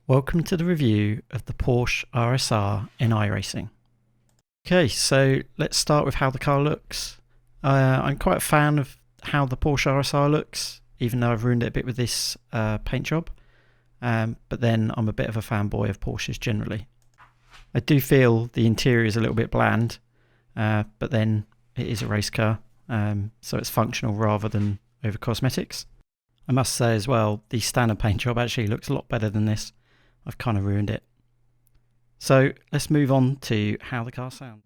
Welcome to the review of the Porsche RSR in iRacing. Okay, so let's start with how the car looks. I'm quite a fan of how the Porsche RSR looks, even though I've ruined it a bit with this paint job. But then I'm a bit of a fanboy of Porsches generally. I do feel the interior is a little bit bland, but then it is a race car, so it's functional rather than over cosmetics. I must say as well, the standard paint job actually looks a lot better than this. I've kind of ruined it. So let's move on to how the car sounds.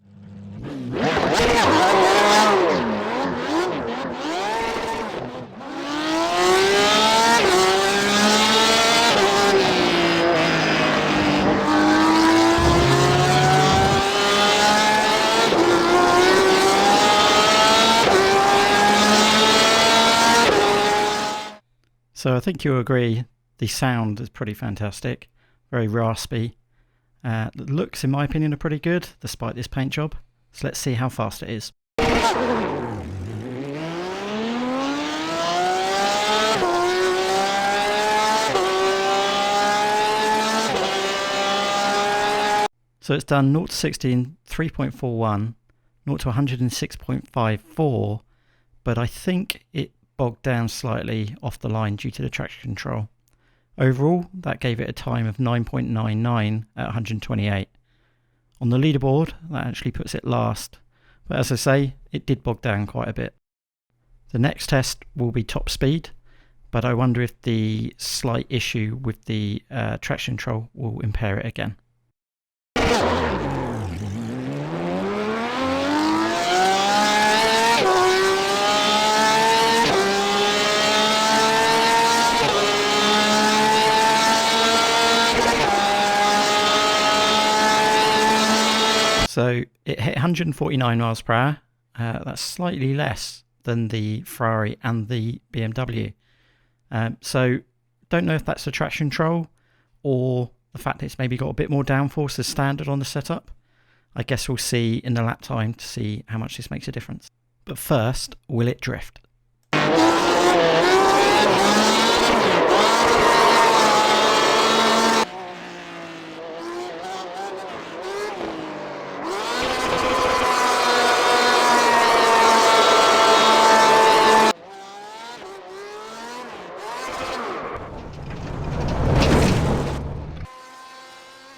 So I think you'll agree the sound is pretty fantastic. Very raspy. The looks, in my opinion, are pretty good, despite this paint job. So let's see how fast it is. So it's done 0 to 60 in 3.41, 0 to 106.54, but I think it bogged down slightly off the line due to the traction control. Overall, that gave it a time of 9.99 at 128. On the leaderboard, that actually puts it last, but as I say, it did bog down quite a bit. The next test will be top speed, but I wonder if the slight issue with the traction control will impair it again. So it hit 149 miles per hour. That's slightly less than the Ferrari and the BMW. So don't know if that's the traction control or the fact that it's maybe got a bit more downforce as standard on the setup. I guess we'll see in the lap time to see how much this makes a difference. But first, will it drift?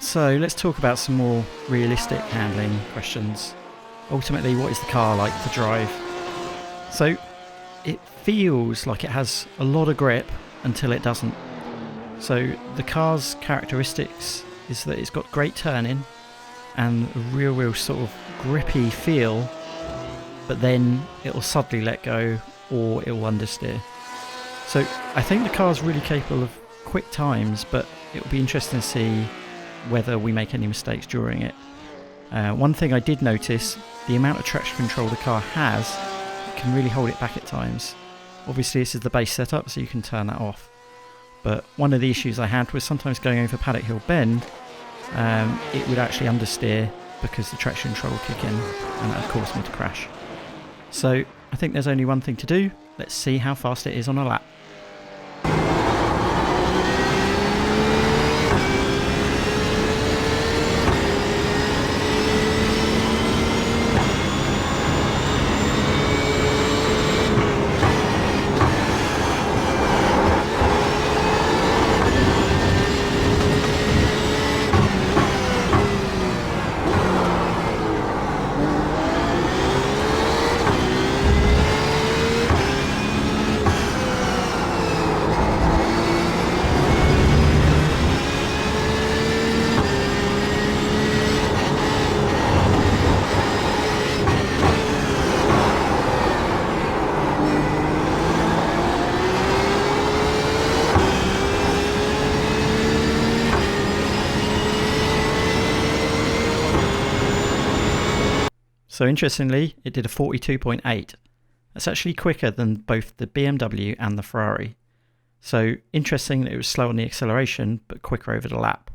So let's talk about some more realistic handling questions. Ultimately, what is the car like to drive? So it feels like it has a lot of grip until it doesn't. So the car's characteristics is that it's got great turning and a real sort of grippy feel, but then it'll suddenly let go or it'll understeer. So I think the car's really capable of quick times, but it'll be interesting to see whether we make any mistakes during it. One thing I did notice, the amount of traction control the car has can really hold it back at times. Obviously this is the base setup, so you can turn that off. But one of the issues I had was sometimes going over Paddock Hill Bend, it would actually understeer because the traction control would kick in and that would cause me to crash. So I think there's only one thing to do. Let's see how fast it is on a lap. So interestingly, it did a 42.8. That's actually quicker than both the BMW and the Ferrari. So interesting that it was slow on the acceleration, but quicker over the lap.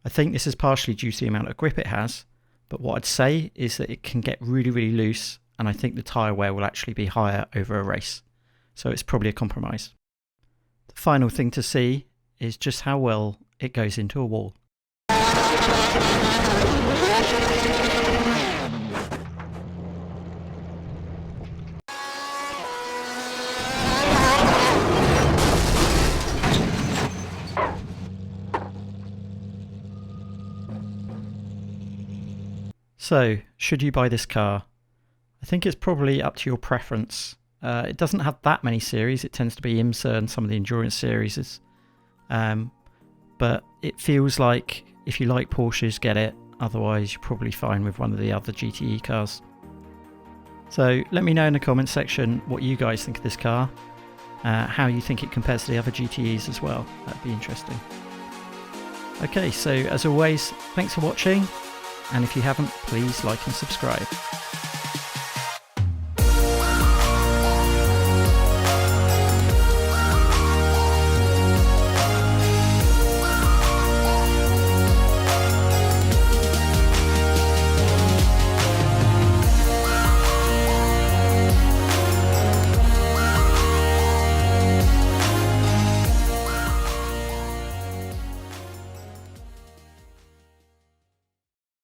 I think this is partially due to the amount of grip it has, but what I'd say is that it can get really loose, and I think the tyre wear will actually be higher over a race. So it's probably a compromise. The final thing to see is just how well it goes into a wall. So, should you buy this car? I think it's probably up to your preference. It doesn't have that many series. It tends to be IMSA and some of the endurance series. But it feels like if you like Porsches, get it. Otherwise, you're probably fine with one of the other GTE cars. So let me know in the comments section what you guys think of this car. How you think it compares to the other GTEs as well. That'd be interesting. Okay, so as always, thanks for watching. And if you haven't, please like and subscribe.